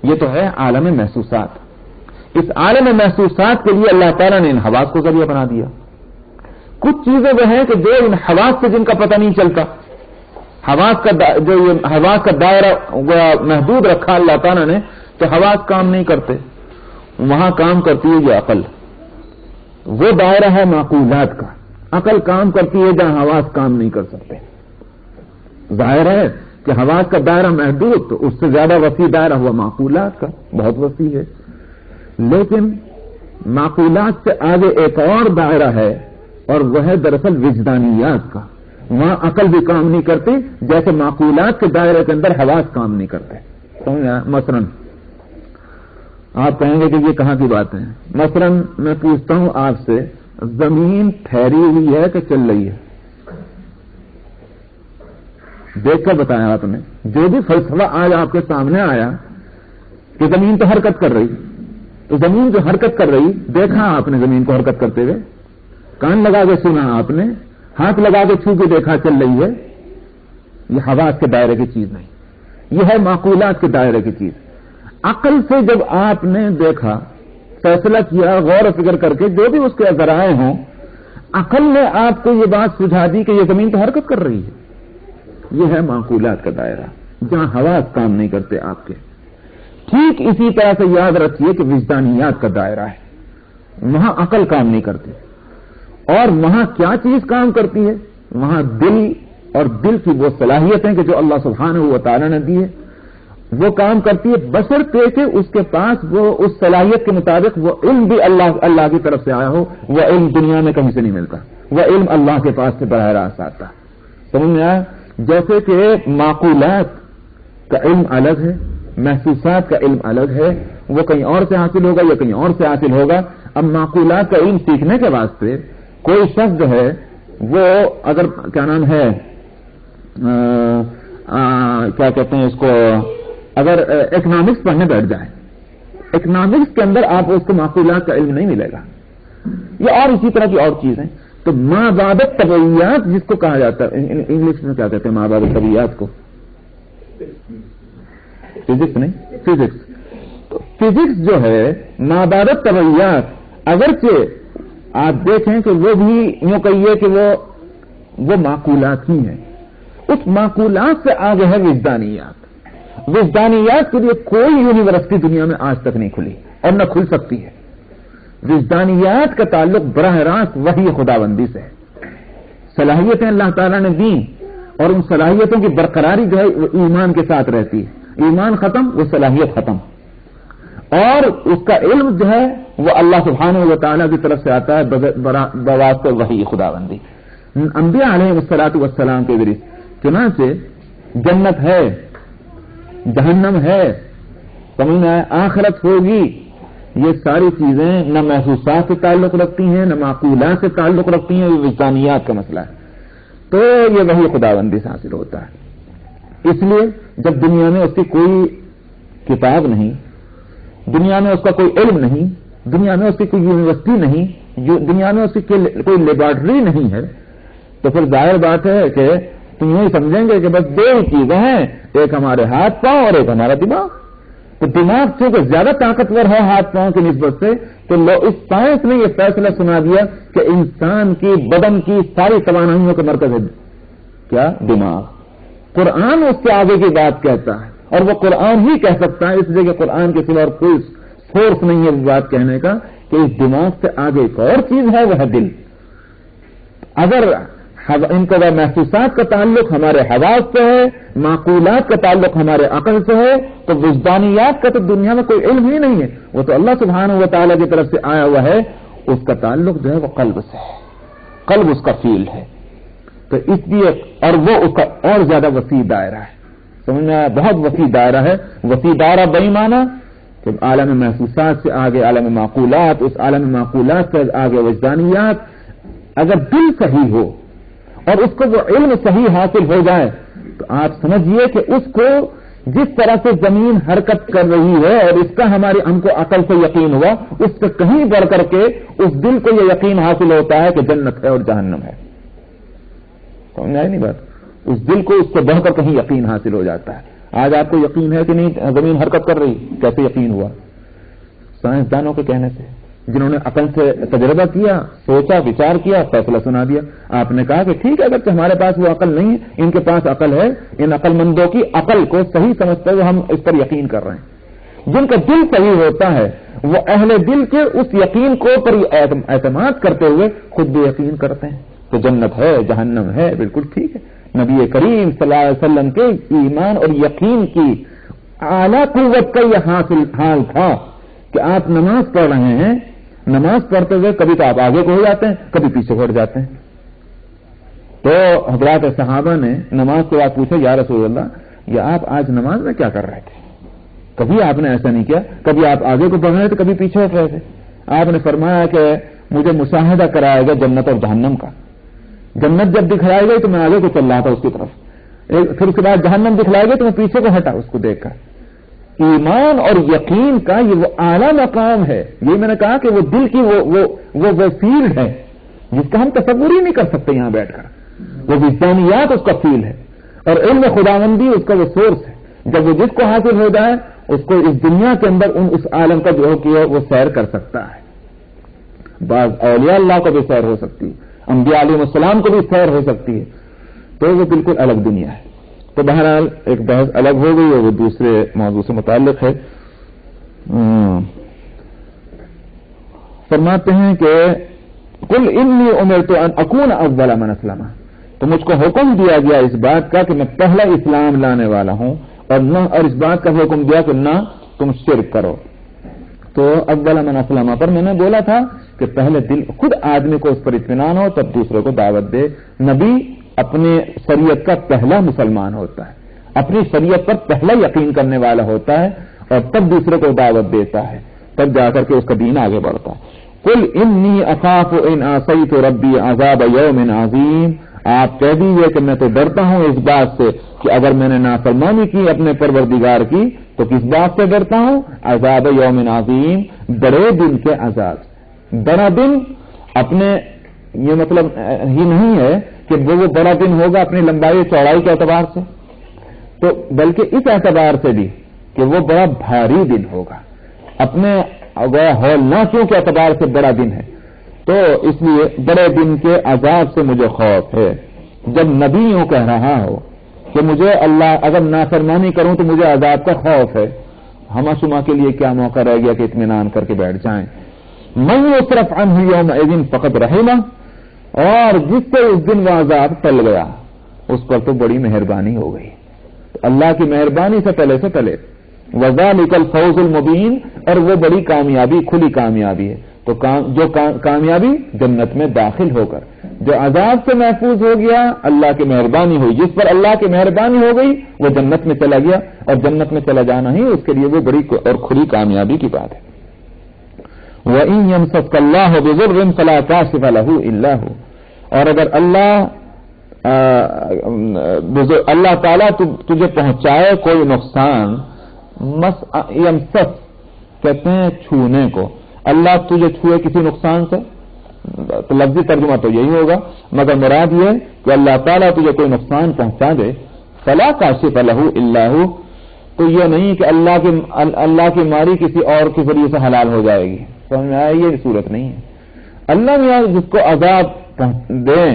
یہ تو ہے عالم محسوسات. اس عالم محسوسات کے لیے اللہ تعالیٰ نے ان حواس کو ذریعہ بنا دیا. کچھ چیزیں وہ ہیں کہ جو ان حواس سے جن کا پتہ نہیں چلتا، حواس کا دائرہ محدود رکھا اللہ تعالیٰ نے، تو حواس کام نہیں کرتے، وہاں کام کرتی ہے یہ عقل. وہ دائرہ ہے معقولات کا. عقل کام کرتی ہے جہاں حواس کام نہیں کر سکتے. ظاہر ہے کہ حواس کا دائرہ محدود، تو اس سے زیادہ وسیع دائرہ ہوا معقولات کا، بہت وسیع ہے. لیکن معقولات سے آگے ایک اور دائرہ ہے، اور وہ ہے دراصل وجدانیات کا. وہاں عقل بھی کام نہیں کرتی جیسے معقولات کے دائرے کے اندر حواس کام نہیں کرتے. مثلا آپ کہیں گے کہ یہ کہاں کی بات ہے؟ مثلا میں پوچھتا ہوں آپ سے، زمین ٹھہری ہوئی ہے کہ چل رہی ہے؟ دیکھ کر بتایا آپ نے. جو بھی فلسفہ آج آپ کے سامنے آیا کہ زمین تو حرکت کر رہی، تو زمین جو حرکت کر رہی، دیکھا آپ نے زمین کو حرکت کرتے ہوئے؟ کان لگا کے سنا آپ نے؟ ہاتھ لگا کے چھو کے دیکھا چل رہی ہے؟ یہ حواس کے دائرے کی چیز نہیں، یہ ہے معقولات کے دائرے کی چیز. عقل سے جب آپ نے دیکھا، فیصلہ کیا غور و فکر کر کے، جو بھی اس کے ذرائع ہوں، عقل نے آپ کو یہ بات سجھا دی کہ یہ زمین تو حرکت کر رہی ہے. یہ ہے معقولات کا دائرہ جہاں حواس کام نہیں کرتے آپ کے. ٹھیک اسی طرح سے یاد رکھیے کہ وجدانیات کا دائرہ ہے، وہاں عقل کام نہیں کرتی. اور وہاں کیا چیز کام کرتی ہے؟ وہاں دل، اور دل کی وہ صلاحیتیں کہ جو اللہ سبحانہ و تعالیٰ نے دی ہے، وہ کام کرتی ہے، بشرطے کہ اس کے پاس وہ اس صلاحیت کے مطابق وہ علم بھی اللہ کی طرف سے آیا ہو. وہ علم دنیا میں کہیں سے نہیں ملتا، وہ علم اللہ کے پاس سے براہ راست آتا. سمجھ میں آیا؟ جیسے کہ معقولات کا علم الگ ہے، محسوسات کا علم الگ ہے، وہ کہیں اور سے حاصل ہوگا یا کہیں اور سے حاصل ہوگا. اب معقولات کا علم سیکھنے کے واسطے کوئی شخص جو ہے وہ اگر کیا نام ہے کیا کہتے ہیں اس کو، اگر اکنامکس پڑھنے بیٹھ جائے، اکنامکس کے اندر آپ اس کو معقولات کا علم نہیں ملے گا. یہ اور اسی طرح کی اور چیزیں. تو ما بعد طبیعیات جس کو کہا جاتا ہے، انگلش میں کیا کہتے ہیں ما بعد طبیعیات کو؟ فزکس نہیں، فزکس. تو فزکس جو ہے ما بعد طبیعیات، اگرچہ آپ دیکھیں کہ وہ بھی یوں کہیے کہ وہ معقولات ہی ہیں، اس معقولات سے آگے ہے وجدانیات. وجدانیات کے لیے کوئی یونیورسٹی دنیا میں آج تک نہیں کھلی اور نہ کھل سکتی ہے. وجدانیات کا تعلق براہ راست وحی خداوندی سے ہے. صلاحیتیں اللہ تعالیٰ نے دیں، اور ان صلاحیتوں کی برقراری جو ہے وہ ایمان کے ساتھ رہتی ہے. ایمان ختم، وہ صلاحیت ختم. اور اس کا علم جو ہے وہ اللہ سبحانہ و تعالیٰ کی طرف سے آتا ہے بواسطہ وحی خداوندی. انبیاء علیہ الصلوۃ والسلام کے ذریعے. چنانچہ جنت ہے، جہنم ہے، سمجھنا ہے، آخرت ہوگی، یہ ساری چیزیں نہ محسوسات سے تعلق رکھتی ہیں نہ معقولات سے تعلق رکھتی ہیں. یہ وجدانیات کا مسئلہ ہے. تو یہ وحی خداوندی سے حاصل ہوتا ہے. اس لیے جب دنیا میں اس کی کوئی کتاب نہیں، دنیا میں اس کا کوئی علم نہیں، دنیا میں اس کی کوئی یونیورسٹی نہیں، دنیا میں اس کی کوئی لیبارٹری نہیں ہے، تو پھر ظاہر بات ہے کہ تم یوں ہی سمجھیں گے کہ بس دو ہی چیزیں ہیں، ایک ہمارے ہاتھ پاؤں اور ایک ہمارا دماغ. تو دماغ چونکہ زیادہ طاقتور ہے ہاتھ پاؤں کی نسبت سے، تو اس سائنس نے یہ فیصلہ سنا دیا کہ انسان کی بدن کی ساری توانائیوں کا مرکز ہے کیا؟ دماغ. قرآن اس کے آگے کی بات کہتا ہے، اور وہ قرآن ہی کہہ سکتا ہے، اس لیے کہ قرآن کے سوا اور کوئی سورس نہیں ہے اس بات کہنے کا کہ اس دماغ سے آگے ایک اور چیز ہے، وہ ہے دل. اگر ان کا محسوسات کا تعلق ہمارے حواس سے ہے، معقولات کا تعلق ہمارے عقل سے ہے، تو وجدانیات کا تو دنیا میں کوئی علم ہی نہیں ہے. وہ تو اللہ سبحانہ و تعالیٰ کی طرف سے آیا ہوا ہے. اس کا تعلق جو ہے وہ قلب سے ہے، قلب اس کا فیلڈ ہے. تو اس لیے اور وہ اس کا اور زیادہ وسیع دائرہ ہے. سمجھنا ہے؟ بہت وسیع دائرہ ہے. وسیع دائرہ بے معنی کہ عالم محسوسات سے آگے عالم معقولات، اس عالم معقولات سے آگے وجدانیات. اگر دل صحیح ہو اور اس کو وہ علم صحیح حاصل ہو جائے تو آپ سمجھیے کہ اس کو جس طرح سے زمین حرکت کر رہی ہے اور اس کا ہم کو عقل سے یقین ہوا، اس سے کہیں بڑھ کر کے اس دل کو یہ یقین حاصل ہوتا ہے کہ جنت ہے اور جہنم ہے. سمجھ آئی نہیں بات؟ اس دل کو اس سے بڑھ کر کہیں یقین حاصل ہو جاتا ہے. آج آپ کو یقین ہے کہ نہیں زمین حرکت کر رہی؟ کیسے یقین ہوا؟ سائنسدانوں کے کہنے سے، جنہوں نے عقل سے تجربہ کیا، سوچا، وچار کیا، فیصلہ سنا دیا۔ آپ نے کہا کہ ٹھیک ہے، اگرچہ ہمارے پاس وہ عقل نہیں ہے، ان کے پاس عقل ہے، ان عقل مندوں کی عقل کو صحیح سمجھتے ہوئے ہم اس پر یقین کر رہے ہیں۔ جن کا دل صحیح ہوتا ہے وہ اہل دل کے اس یقین کو پر اعتماد کرتے ہوئے خود بھی یقین کرتے ہیں۔ تو جنت ہے، جہنم ہے، بالکل ٹھیک ہے۔ نبی کریم صلی اللہ علیہ وسلم کے ایمان اور یقین کی اعلیٰ قوت کا یہ حال تھا کہ آپ نماز پڑھ رہے ہیں، نماز پڑھتے ہوئے کبھی تو آپ آگے کو ہو جاتے ہیں، کبھی پیچھے ہٹ جاتے ہیں۔ تو حضرات صحابہ نے نماز کے بعد پوچھا، یا رسول اللہ، یہ آپ آج نماز میں کیا کر رہے تھے؟ کبھی آپ نے ایسا نہیں کیا، کبھی آپ آگے کو بڑھ رہے تھے، کبھی پیچھے ہٹ رہے تھے۔ آپ نے فرمایا کہ مجھے مشاہدہ کرایا گیا جنت اور جہنم کا۔ جنت جب دکھلائی گئی تو میں آگے کو چل رہا تھا اس کی طرف، پھر اس کے بعد جہنم دکھلائی گئی تو میں پیچھے کو ہٹا اس کو دیکھ کر۔ ایمان اور یقین کا یہ وہ اعلیٰ مقام ہے، یہ میں نے کہا کہ وہ دل کی وہ فیلڈ ہے جس کا ہم تصور ہی نہیں کر سکتے یہاں بیٹھ کر۔ وہ وجدانیات اس کا فیلڈ ہے، اور علم خداوندی اس کا وہ سورس ہے۔ جب وہ جس کو حاصل ہو جائے اس کو اس دنیا کے اندر اس عالم کا جو کیا وہ سیر کر سکتا ہے۔ بعض اولیاء اللہ کو بھی سیر ہو سکتی ہے، انبیاء علیہ السلام کو بھی سیر ہو سکتی ہے، تو وہ بالکل الگ دنیا ہے۔ تو بہرحال ایک بحث الگ ہو گئی اور وہ دوسرے موضوع سے متعلق ہے۔ فرماتے ہیں کہ قل انی امرت ان اکون اول من اسلم، تو مجھ کو حکم دیا گیا اس بات کا کہ میں پہلا اسلام لانے والا ہوں، اور اس بات کا حکم دیا کہ نہ تم شرک کرو۔ تو اول من اسلم پر میں نے بولا تھا کہ پہلے دل خود آدمی کو اس پر اطمینان ہو تب دوسرے کو دعوت دے۔ نبی اپنے شریعت کا پہلا مسلمان ہوتا ہے، اپنی شریعت پر پہلا یقین کرنے والا ہوتا ہے، اور تب دوسرے کو دعوت دیتا ہے، تب جا کر کے اس کا دین آگے بڑھتا ہے۔ قل انی اخاف ان عصیت ربی عذاب یوم عظیم، آپ کہہ دیجیے کہ میں تو ڈرتا ہوں اس بات سے کہ اگر میں نے نافرمانی کی اپنے پروردگار کی تو کس بات سے ڈرتا ہوں؟ عذاب یوم عظیم، بڑے دن کے عذاب۔ بڑا دن اپنے یہ مطلب ہی نہیں ہے کہ وہ بڑا دن ہوگا اپنی لمبائی چوڑائی کے اعتبار سے، تو بلکہ اس اعتبار سے بھی کہ وہ بڑا بھاری دن ہوگا، اپنے ہولناکیوں کے اعتبار سے بڑا دن ہے۔ تو اس لیے بڑے دن کے عذاب سے مجھے خوف ہے۔ جب نبی یوں کہہ رہا ہو کہ مجھے اللہ اگر نافرمانی کروں تو مجھے عذاب کا خوف ہے، ہما شما کے لیے کیا موقع رہ گیا کہ اطمینان کر کے بیٹھ جائیں۔ من یصرف عنہ یومئذ فقد رحمہ، اور جس سے اس دن وہ عذاب ٹل گیا اس پر تو بڑی مہربانی ہو گئی۔ اللہ کی مہربانی سے ٹلے وذالک الفوز المبین، اور وہ بڑی کامیابی، کھلی کامیابی ہے۔ تو جو کامیابی جنت میں داخل ہو کر، جو عذاب سے محفوظ ہو گیا اللہ کی مہربانی ہوئی، جس پر اللہ کی مہربانی ہو گئی وہ جنت میں چلا گیا، اور جنت میں چلا جانا ہی اس کے لیے وہ بڑی اور کھلی کامیابی کی بات ہے۔ وَإِن يَمْسَسْكَ اللَّهُ بِضُرٍّ فَلَا كَاشِفَ لَهُ إِلَّا هُوَ، اور اگر اللہ تعالیٰ تجھے پہنچائے کوئی نقصان، یمسس کہتے ہیں چھونے کو، اللہ تجھے چھوئے کسی نقصان سے، تو لفظی ترجمہ تو یہی ہوگا، مگر مراد یہ کہ اللہ تعالیٰ تجھے کوئی نقصان پہنچا دے، فلا کاشف لہ الا ہو، تو یہ نہیں کہ اللہ کی ماری کسی اور کے ذریعے سے حلال ہو جائے گی۔ سمجھ میں آیا؟ یہ صورت نہیں ہے۔ اللہ نے جس کو عذاب دیں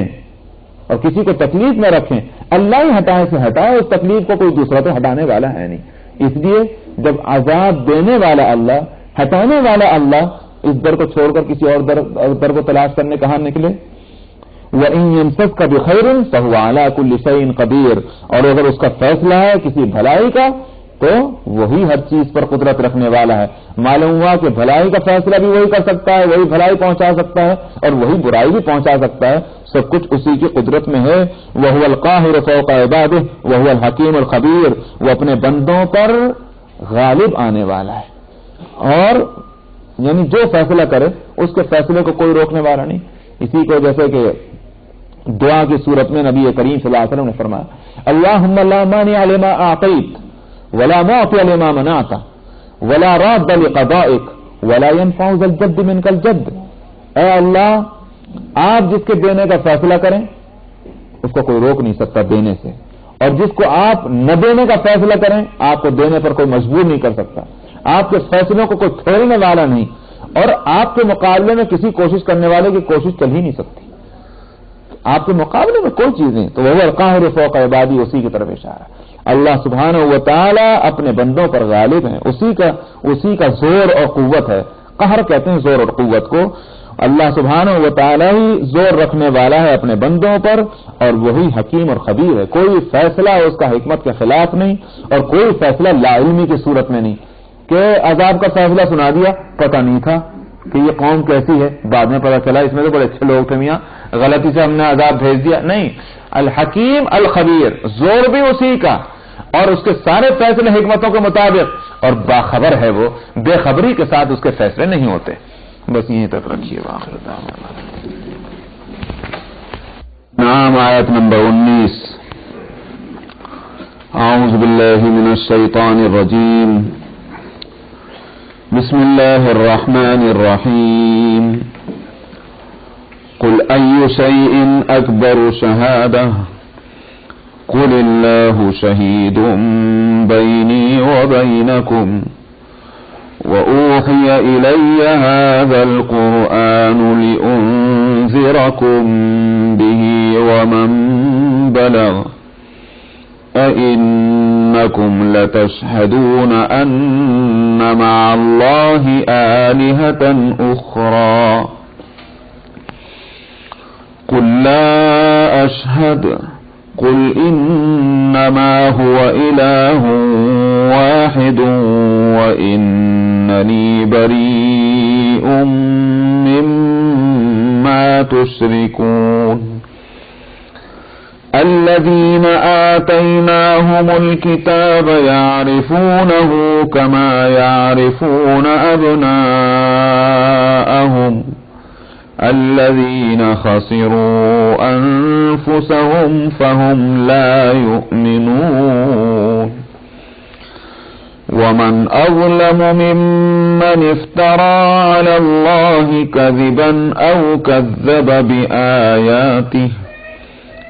اور کسی کو تکلیف میں رکھیں، اللہ ہی ہٹائے سے ہٹائے، اس تکلیف کو کوئی دوسرا تو ہٹانے والا ہے نہیں۔ اس لیے جب عذاب دینے والا اللہ، ہٹانے والا اللہ، اس در کو چھوڑ کر کسی اور در کو تلاش کرنے کہاں نکلے؟ وَإِن يَمْسَسْكَ بِخَيْرٍ فَهُوَ عَلَى كُلِّ شَيْءٍ قَدِيرٌ، اور اگر اس کا فیصلہ ہے کسی بھلائی کا تو وہی ہر چیز پر قدرت رکھنے والا ہے۔ معلوم ہوا کہ بھلائی کا فیصلہ بھی وہی کر سکتا ہے، وہی بھلائی پہنچا سکتا ہے، اور وہی برائی بھی پہنچا سکتا ہے، سب کچھ اسی کی قدرت میں ہے۔ وَهُوَ الْقَاهِرُ فَوْقَ عِبَادِهِ وَهُوَ الْحَكِيمُ الْخَبِيرُ، وہ اپنے بندوں پر غالب آنے والا ہے، اور یعنی جو فیصلہ کرے اس کے فیصلے کو کوئی روکنے والا نہیں۔ اسی کو جیسے کہ دعا کی صورت میں نبی کریم صلی اللہ علیہ وسلم نے فرمایا، اللہم لا مانع لما اعطیت ولا معطی لما منعت ولا راد لقضائک ولا ينفع ذا الجد منک الجد، اے اللہ آپ جس کے دینے کا فیصلہ کریں اس کو کوئی روک نہیں سکتا دینے سے، اور جس کو آپ نہ دینے کا فیصلہ کریں آپ کو دینے پر کوئی مجبور نہیں کر سکتا، آپ کے فیصلوں کو کوئی چھوڑنے والا نہیں، اور آپ کے مقابلے میں کسی کوشش کرنے والے کی کوشش چل ہی نہیں سکتی، آپ کے مقابلے میں کوئی چیز نہیں۔ تو وہ القاہر فوق عبادی، اسی کی طرف اشارہ ہے۔ اللہ سبحانہ و تعالی اپنے بندوں پر غالب ہیں، اسی کا زور اور قوت ہے۔ قہر کہتے ہیں زور اور قوت کو۔ اللہ سبحانہ و تعالی ہی زور رکھنے والا ہے اپنے بندوں پر، اور وہی حکیم اور خبیر ہے۔ کوئی فیصلہ اس کا حکمت کے خلاف نہیں، اور کوئی فیصلہ لا علمی کی صورت میں نہیں کہ عذاب کا فیصلہ سنا دیا، پتہ نہیں تھا کہ یہ قوم کیسی ہے، بعد میں پتہ چلا اس میں تو بڑے اچھے لوگ تھے میاں، غلطی سے ہم نے عذاب بھیج دیا۔ نہیں، الحکیم الخبیر، زور بھی اسی کا، اور اس کے سارے فیصلے حکمتوں کے مطابق، اور باخبر ہے وہ، بے خبری کے ساتھ اس کے فیصلے نہیں ہوتے۔ بس یہیں تک رکھیے۔ آخر دعوانا نام آیت نمبر 19۔ اعوذ باللہ من الشیطان الرجیم، بسم اللہ الرحمن الرحیم، قل ای شیء اکبر شہادہ قل اللہ شہید بینی وبینکم وأوحي إلي هذا القرآن لأنذركم به ومن بلغ أئنكم لتشهدون أن مع الله آلهة أخرى قل لا أشهد قل إنما هو إله واحد وإنني بريء مما تشركون الذين آتيناهم الكتاب يعرفونه كما يعرفون أبناءهم الذين خسروا أنفسهم فهم لا يؤمنون ومن أظلم ممن افترى على الله كذبا أو كذب بآياته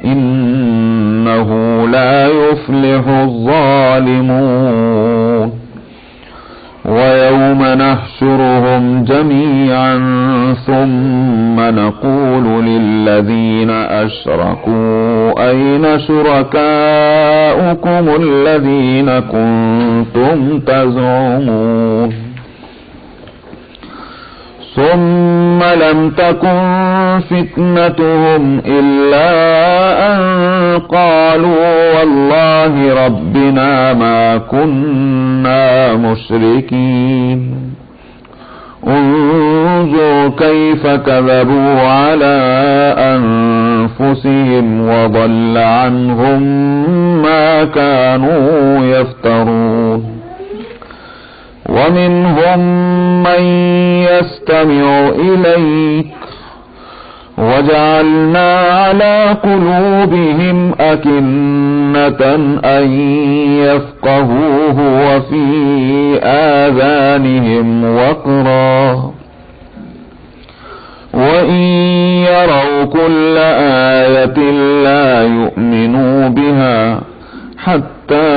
إنه لا يفلح الظالمون ويوم نحشرهم جميعا ثم نقول للذين أشركوا أين شركاؤكم الذين كنتم تزعمون ثم لم تكن فتنتهم إلا أن قالوا والله ربنا ما كنا مشركين انظر كيف كذبوا على أنفسهم وضل عنهم ما كانوا يفترون ومنهم من يستمع إليك وجعلنا على قلوبهم أكنة أن يفقهوه وفي آذانهم وقرا وإن يروا كل آية لا يؤمنوا بها حتى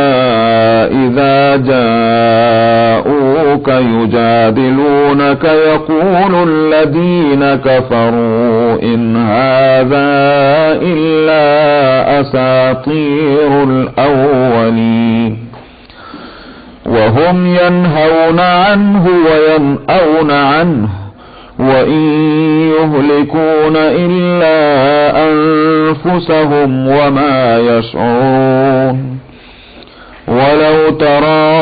إذا جاءوك يجادلونك يقول الذين كفروا إن هذا إلا أساطير الأولين وهم ينهون عنه وينأون عنه وإن يهلكون إلا أنفسهم وما يشعرون ولو ترى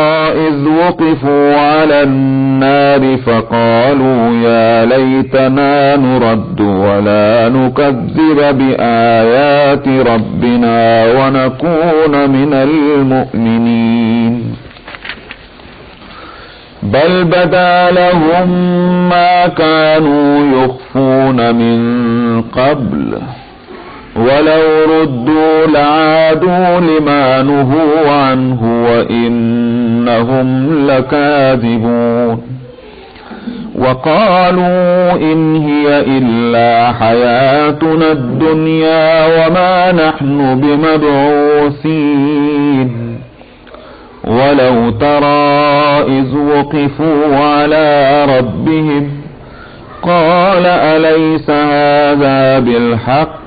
إذ وقفوا على النار فقالوا يا ليتنا نرد ولا نكذب بآيات ربنا ونكون من المؤمنين بل بدا لهم ما كانوا يخفون من قبل ولو ردوا لعادوا لما نهوا عنه وإنهم لكاذبون وقالوا إن هي إلا حياتنا الدنيا وما نحن بمبعوثين ولو ترى إذ وقفوا على ربهم قال أليس هذا بالحق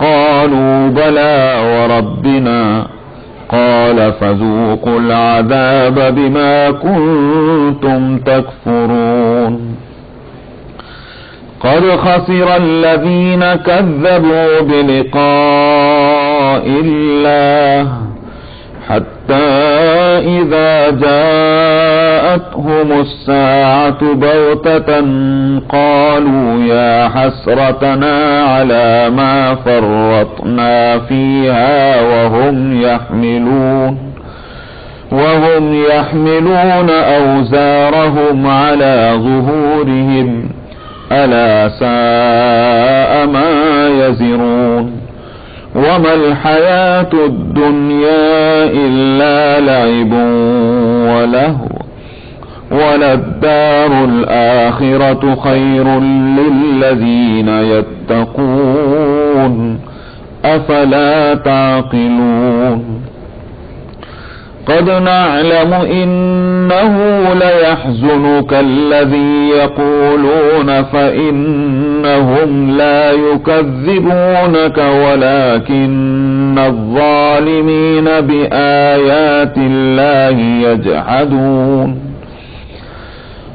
قالوا بلى وربنا قال فذوقوا العذاب بما كنتم تكفرون قد خسر الذين كذبوا بلقاء الله حتى إذا جاءتهم الساعة بغتة قالوا يا حسرتنا على ما فرطنا فيها وهم يحملون أوزارهم على ظهورهم ألا ساء ما يزرون وما الحياة الدنيا إلا لعب ولهو وللدار الآخرة خير للذين يتقون أفلا تعقلون قد نعلم إنه ليحزنك الذي يقولون فإنهم لا يكذبونك ولكن الظالمين بآيات الله يجحدون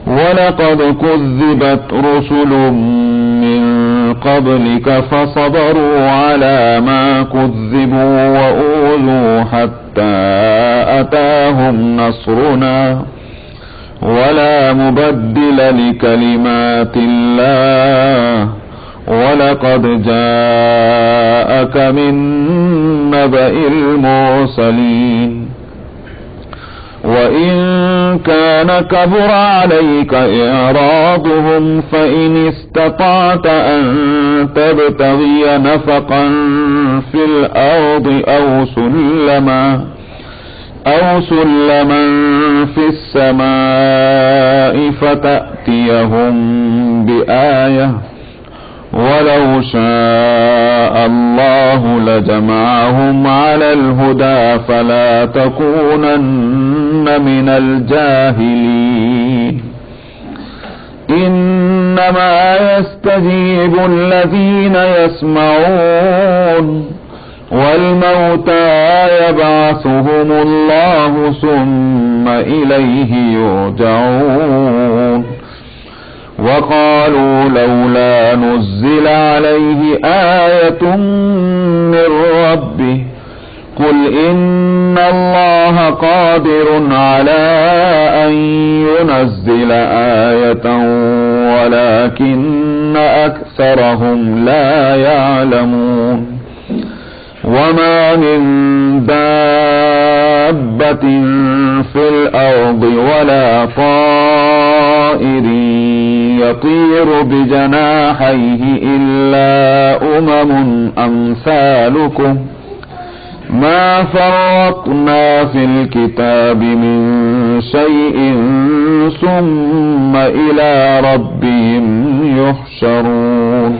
ولقد كذبت رسل من قبلك فصبروا على ما كذبوا وأوذوا حتى أتاهم نصرنا ولا مبدل لكلمات الله ولقد جاءك من نبأ المرسلين وإن كان كبر عليك إعراضهم فإن استطعت أن تبتغي نفقا في الأرض أو سلما في السماء فتأتيهم بآية ولو شاء الله لجمعهم على الهدى فلا تكونن من الجاهلين إنما يستجيب الذين يسمعون والموتى يبعثهم الله ثم إليه يرجعون وقالوا لولا نزل عليه آية من ربه قل إن الله قادر على أن ينزل آية ولكن أكثرهم لا يعلمون وما من دابة في الأرض ولا طائر يطير بجناحيه إلا أمم أمثالكم ما فرطنا في الكتاب من شيء ثم إلى ربهم يحشرون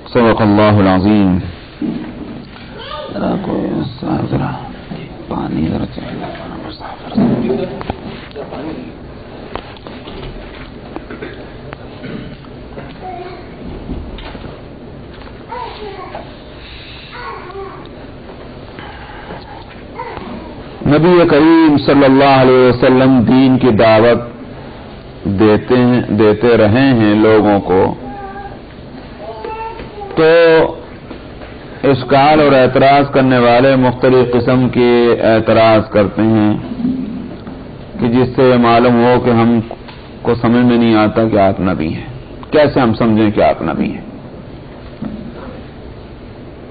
صدق الله العظيم. نبی کریم صلی اللہ علیہ وسلم دین کی دعوت دیتے رہے ہیں لوگوں کو، تو اشکال اور اعتراض کرنے والے مختلف قسم کے اعتراض کرتے ہیں کہ جس سے معلوم ہو کہ ہم کو سمجھ میں نہیں آتا کہ آپ نبی ہیں، کیسے ہم سمجھیں کہ آپ نبی ہیں؟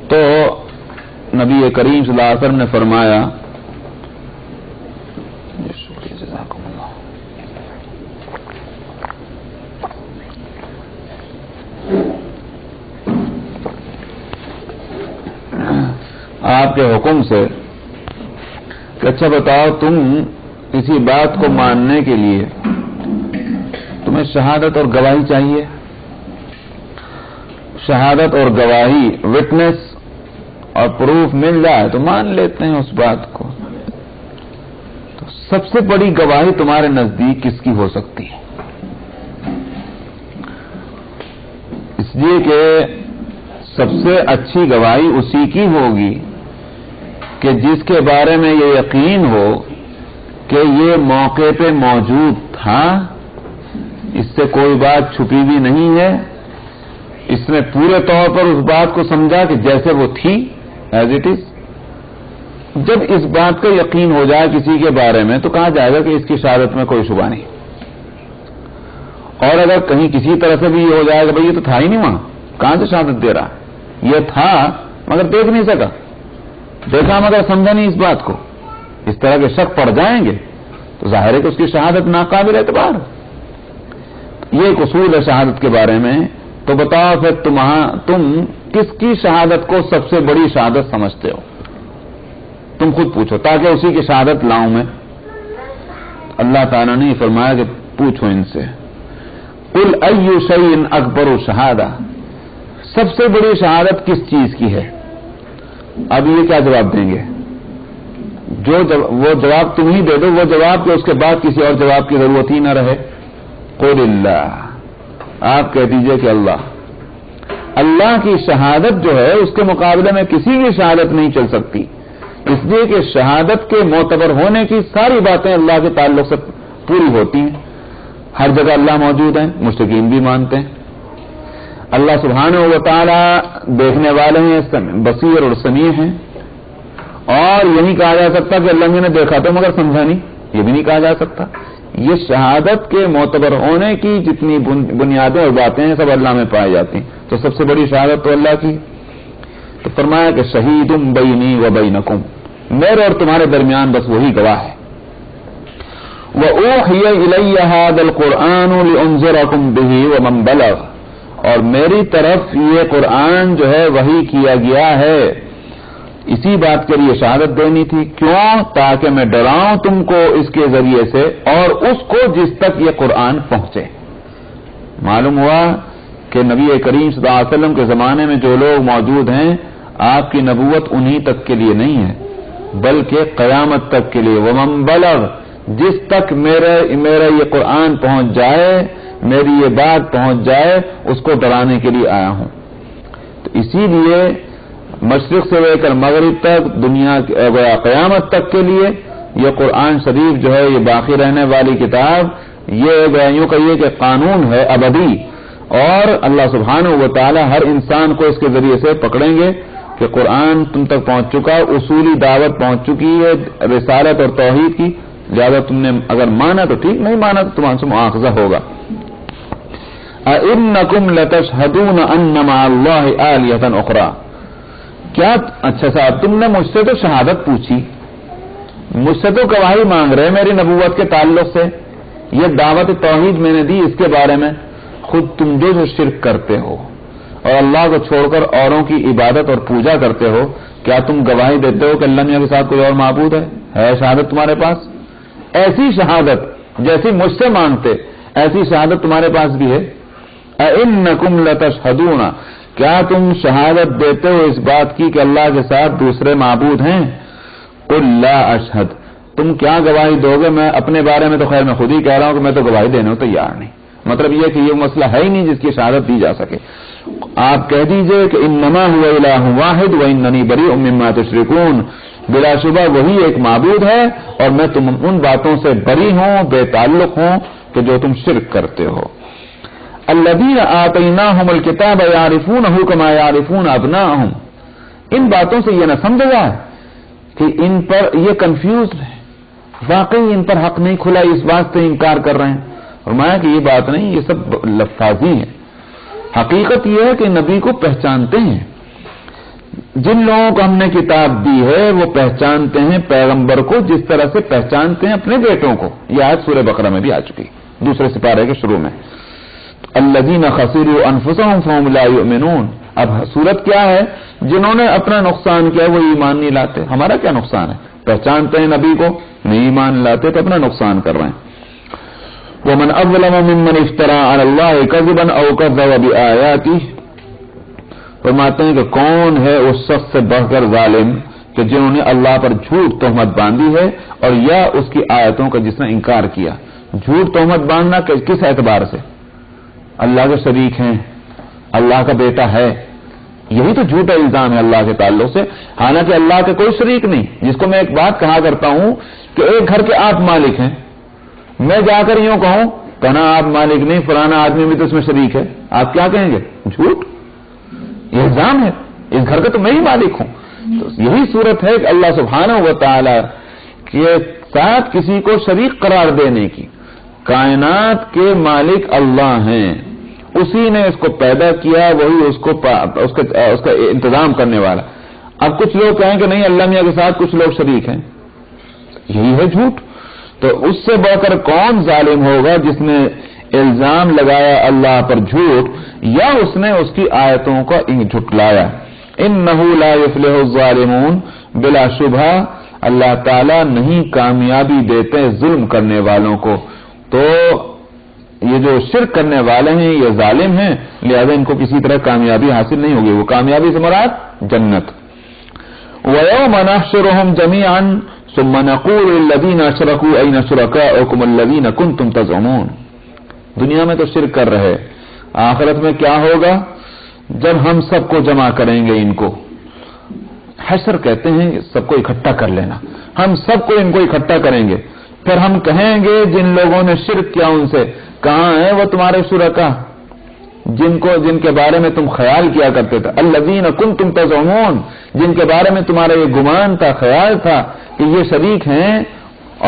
تو نبی کریم صلی اللہ علیہ وسلم نے فرمایا آپ کے حکم سے کہ اچھا بتاؤ تم کسی بات کو ماننے کے لیے تمہیں شہادت اور گواہی چاہیے؟ شہادت اور گواہی، وٹنس اور پروف مل جائے تو مان لیتے ہیں اس بات کو. تو سب سے بڑی گواہی تمہارے نزدیک کس کی ہو سکتی ہے؟ اس لیے کہ سب سے اچھی گواہی اسی کی ہوگی کہ جس کے بارے میں یہ یقین ہو کہ یہ موقع پہ موجود تھا، اس سے کوئی بات چھپی بھی نہیں ہے، اس نے پورے طور پر اس بات کو سمجھا کہ جیسے وہ تھی ایز اٹ از. جب اس بات کا یقین ہو جائے کسی کے بارے میں تو کہا جائے گا کہ اس کی شہادت میں کوئی شبہ نہیں. اور اگر کہیں کسی طرح سے بھی یہ ہو جائے گا بھئی یہ تو تھا ہی نہیں وہاں، کہاں سے شہادت دے رہا، یہ تھا مگر دیکھ نہیں سکا، دیکھا مگر سمجھا نہیں اس بات کو، اس طرح کے شک پڑ جائیں گے تو ظاہر ہے کہ اس کی شہادت ناقابل اعتبار. یہ ایک اصول ہے شہادت کے بارے میں. تو بتاؤ پھر تم کس کی شہادت کو سب سے بڑی شہادت سمجھتے ہو؟ تم خود پوچھو تاکہ اسی کی شہادت لاؤں میں. اللہ تعالیٰ نے فرمایا کہ پوچھو ان سے، قل ای شیء اکبر شہادہ، سب سے بڑی شہادت کس چیز کی ہے؟ اب یہ کیا جواب دیں گے؟ وہ جواب تم ہی دے دو، وہ جواب کہ اس کے بعد کسی اور جواب کی ضرورت ہی نہ رہے. قل اللہ، آپ کہہ دیجئے کہ اللہ کی شہادت جو ہے اس کے مقابلے میں کسی کی شہادت نہیں چل سکتی، اس لیے کہ شہادت کے معتبر ہونے کی ساری باتیں اللہ کے تعلق سے پوری ہوتی ہیں. ہر جگہ اللہ موجود ہیں، مشرکین بھی مانتے ہیں. اللہ سبحانہ و تعالی دیکھنے والے ہیں، بصیر اور سمیع ہیں. اور یہ نہیں کہا جا سکتا کہ اللہ نے دیکھا تو مگر سمجھا نہیں، یہ بھی نہیں کہا جا سکتا. یہ شہادت کے معتبر ہونے کی جتنی بنیادیں اور باتیں ہیں سب اللہ میں پائی جاتی ہیں. تو سب سے بڑی شہادت تو اللہ کی. تو فرمایا کہ شہید بینی و بینکم، میرے اور تمہارے درمیان بس وہی گواہ ہے. وَأُوحِيَ إِلَيَّ هَذَا الْقُرْآنُ لِأُنذِرَكُم بِهِ وَمَن بَلَغَ، اور میری طرف یہ قرآن جو ہے وحی کیا گیا ہے اسی بات کے لیے شہادت دینی تھی. کیوں؟ تاکہ میں ڈراؤں تم کو اس کے ذریعے سے اور اس کو جس تک یہ قرآن پہنچے. معلوم ہوا کہ نبی کریم صلی اللہ علیہ وسلم کے زمانے میں جو لوگ موجود ہیں آپ کی نبوت انہی تک کے لیے نہیں ہے بلکہ قیامت تک کے لیے. ومن بلغ، جس تک میرا یہ قرآن پہنچ جائے، میری یہ بات پہنچ جائے، اس کو ڈرانے کے لیے آیا ہوں. تو اسی لیے مشرق سے لے کر مغرب تک، دنیا قیامت تک کے لیے یہ قرآن شریف جو ہے یہ باقی رہنے والی کتاب، یہ یوں کہیے کہ قانون ہے ابدی. اور اللہ سبحانہ و تعالی ہر انسان کو اس کے ذریعے سے پکڑیں گے کہ قرآن تم تک پہنچ چکا، اصولی دعوت پہنچ چکی ہے رسالت اور توحید کی. لہذا تم نے اگر مانا تو ٹھیک، نہیں مانا تو تمہارے سے مؤاخذہ ہوگا. اَإِنَّكُمْ لَتَشْهَدُونَ أَنَّ مَعَ اللَّهِ آلِهَةً أُخْرَىٰ، کیا اچھا صاحب تم نے مجھ سے تو شہادت پوچھی، مجھ سے تو گواہی مانگ رہے میری نبوت کے تعلق سے، یہ دعوت توحید میں نے دی، اس کے بارے میں خود تم جو شرک کرتے ہو اور اللہ کو چھوڑ کر اوروں کی عبادت اور پوجا کرتے ہو، کیا تم گواہی دیتے ہو کہ اللہ میاں کے ساتھ کوئی اور معبود ہے شہادت تمہارے پاس؟ ایسی شہادت جیسی مجھ سے مانگتے ایسی شہادت تمہارے پاس بھی ہے. اَإِنَّكُمْ لَتَشْهَدُونَ، کیا تم شہادت دیتے ہو اس بات کی کہ اللہ کے ساتھ دوسرے معبود ہیں؟ قُل لَا أَشْهَدُ، تم کیا گواہی دو گے؟ میں اپنے بارے میں تو خیر میں خود ہی کہہ رہا ہوں کہ میں تو گواہی دینے کو تیار نہیں. مطلب یہ کہ یہ مسئلہ ہے ہی نہیں جس کی شہادت دی جا سکے. آپ کہہ دیجئے کہ انما هو الہ واحد واننی بریء مما تشرکون، بلا شبہ وہی ایک معبود ہے اور میں تم ان باتوں سے بری ہوں، بے تعلق ہوں کہ جو تم شرک کرتے ہو. الذین آتیناہم الکتاب یعرفونہ کما یعرفون ابناءہم، ان باتوں سے یہ نہ سمجھا جائے کہ ان پر یہ کنفیوز ہے، واقعی ان پر حق نہیں کھلا، اس بات سے انکار کر رہے ہیں. فرمایا کہ یہ بات نہیں، یہ سب لفاظی ہے. حقیقت یہ ہے کہ نبی کو پہچانتے ہیں. جن لوگوں کو ہم نے کتاب دی ہے وہ پہچانتے ہیں پیغمبر کو جس طرح سے پہچانتے ہیں اپنے بیٹوں کو. یہ آیت سورہ بقرہ میں بھی آ چکی، دوسرے سپارے کے شروع میں. الذین خسروا انفسهم فهم لا یؤمنون. اب صورت کیا ہے؟ جنہوں نے اپنا نقصان کیا وہ ایمان نہیں لاتے. ہمارا کیا نقصان ہے؟ پہچانتے ہیں نبی کو، نہیں ایمان لاتے تو اپنا نقصان کر رہے ہیں. ومن اظلم ممن افترى علی اللہ کذبا او کذب بآیاتہ، فرماتے ہیں کہ کون ہے اس شخص سے بڑھ کر ظالم کہ جنہوں نے اللہ پر جھوٹ تہمت باندھی ہے اور یا اس کی آیتوں کا جس نے انکار کیا۔ جھوٹ تہمت باندھنا کس اعتبار سے؟ اللہ کے شریک ہیں، اللہ کا بیٹا ہے، یہی تو جھوٹا الزام ہے اللہ کے تعلق سے، حالانکہ اللہ کے کوئی شریک نہیں۔ جس کو میں ایک بات کہا کرتا ہوں کہ ایک گھر کے آپ مالک ہیں، میں جا کر یوں کہوں کہنا آپ مالک نہیں، فلانا آدمی بھی تو اس میں شریک ہے، آپ کیا کہیں گے؟ جھوٹ، یہ الزام ہے، اس گھر کا تو میں ہی مالک ہوں۔ تو یہی صورت ہے کہ اللہ سبحانہ و تعالی کے ساتھ کسی کو شریک قرار دینے کی۔ کائنات کے مالک اللہ ہیں، اسی نے اس کو پیدا کیا، وہی اس کا انتظام کرنے والا۔ اب کچھ لوگ کہیں کہ نہیں اللہ میاں کے ساتھ کچھ لوگ شریک ہیں، یہی ہے جھوٹ۔ تو اس سے بڑھ کر کون ظالم ہوگا جس نے الزام لگایا اللہ پر جھوٹ یا اس نے اس کی آیتوں کا جھٹلایا۔ انہ لا یفلح الظالمون، بلا شبہ اللہ تعالیٰ نہیں کامیابی دیتے ظلم کرنے والوں کو۔ تو یہ جو شرک کرنے والے ہیں یہ ظالم ہیں، لہذا ان کو کسی طرح کامیابی حاصل نہیں ہوگی۔ وہ کامیابی سے مراد جنت۔ وَيَوْمَ نَحْشُرُهُمْ جَمِيعًا ثُمَّ نَقُولُ لِلَّذِينَ أَشْرَكُوا أَيْنَ شُرَكَاؤُكُمُ الَّذِينَ كُنتُمْ تَزْعُمُونَ۔ دنیا میں تو شرک کر رہے، آخرت میں کیا ہوگا؟ جب ہم سب کو جمع کریں گے، ان کو حشر کہتے ہیں، سب کو اکٹھا کر لینا، ہم سب کو ان کو اکٹھا کریں گے، پھر ہم کہیں گے جن لوگوں نے شرک کیا ان سے، کہاں ہیں وہ تمہارے شرکا جن کے بارے میں تم خیال کیا کرتے تھے، الذین کنتم تزعمون، جن کے بارے میں تمہارا یہ گمان تھا، خیال تھا کہ یہ شریک ہیں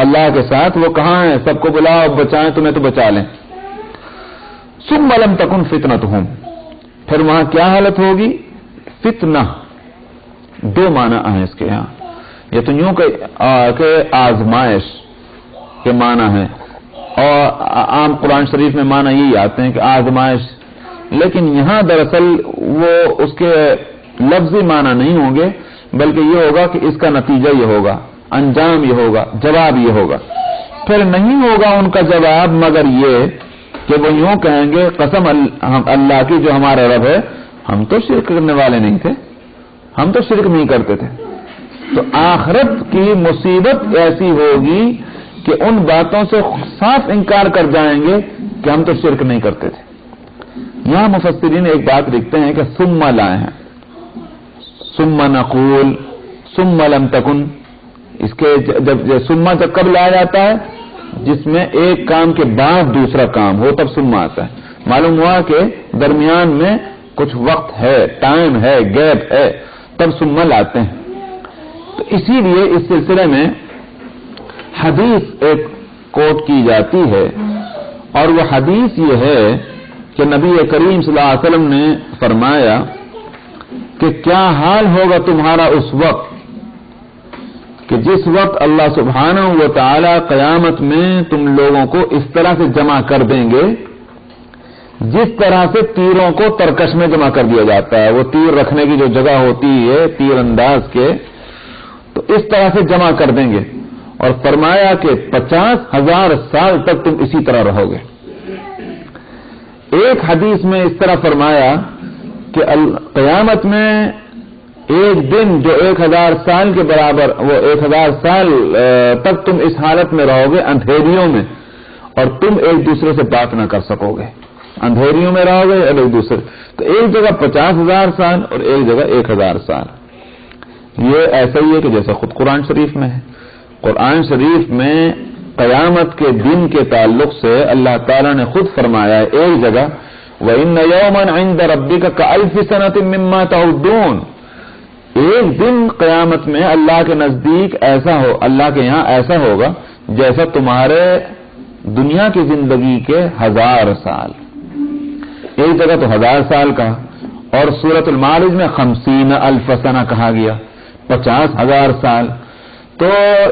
اللہ کے ساتھ، وہ کہاں ہیں؟ سب کو بلاؤ، بچائیں تمہیں تو بچا لیں۔ ثم لم تکن فتنتہم، پھر وہاں کیا حالت ہوگی؟ فتنہ، دو معنی ہیں اس کے یہاں، یہ تو یوں کہ آزمائش کے معنی ہے، اور عام قرآن شریف میں معنی یہی آتے ہیں کہ آزمائش، لیکن یہاں دراصل وہ اس کے لفظی معنی نہیں ہوں گے، بلکہ یہ ہوگا کہ اس کا نتیجہ یہ ہوگا، انجام یہ ہوگا، جواب یہ ہوگا۔ پھر نہیں ہوگا ان کا جواب مگر یہ کہ وہ یوں کہیں گے قسم اللہ کی جو ہمارا رب ہے، ہم تو شرک کرنے والے نہیں تھے، ہم تو شرک نہیں کرتے تھے۔ تو آخرت کی مصیبت ایسی ہوگی کہ ان باتوں سے صاف انکار کر جائیں گے کہ ہم تو شرک نہیں کرتے تھے۔ یہاں مفسرین ایک بات لکھتے ہیں کہ ثم لائے ہیں، ثم نقول، ثم لم تکن، اس کے جب کب لایا جاتا ہے؟ جس میں ایک کام کے بعد دوسرا کام ہو تب ثم آتا ہے۔ معلوم ہوا کہ درمیان میں کچھ وقت ہے، ٹائم ہے، گیپ ہے، تب ثم لاتے ہیں۔ تو اسی لیے اس سلسلے میں حدیث ایک کوٹ کی جاتی ہے، اور وہ حدیث یہ ہے کہ نبی کریم صلی اللہ علیہ وسلم نے فرمایا کہ کیا حال ہوگا تمہارا اس وقت کہ جس وقت اللہ سبحانہ و تعالی قیامت میں تم لوگوں کو اس طرح سے جمع کر دیں گے جس طرح سے تیروں کو ترکش میں جمع کر دیا جاتا ہے، وہ تیر رکھنے کی جو جگہ ہوتی ہے تیر انداز کے، تو اس طرح سے جمع کر دیں گے، اور فرمایا کہ 50,000 سال تک تم اسی طرح رہو گے۔ ایک حدیث میں اس طرح فرمایا کہ قیامت میں ایک دن جو 1000 سال کے برابر، وہ 1000 سال تک تم اس حالت میں رہو گے اندھیریوں میں، اور تم ایک دوسرے سے بات نہ کر سکو گے، اندھیریوں میں رہو گے اور ایک دوسرے، تو ایک جگہ 50,000 سال اور ایک جگہ 1000 سال۔ یہ ایسا ہی ہے کہ جیسا خود قرآن شریف میں ہے۔ قرآن شریف میں قیامت کے دن کے تعلق سے اللہ تعالیٰ نے خود فرمایا ہے ایک جگہ وَإِنَّ يَوْمًا عِندَ رَبِّكَ كَأَلْفِ سَنَةٍ مِّمَّا تَعُدُّونَ، ایک دن قیامت میں اللہ کے نزدیک ایسا ہو، اللہ کے یہاں ایسا ہوگا جیسا تمہارے دنیا کی زندگی کے 1000 سال۔ ایک جگہ تو 1000 سال کہا، اور سورۃ المعارج میں 50,000 سنہ کہا گیا، 50,000 سال۔ تو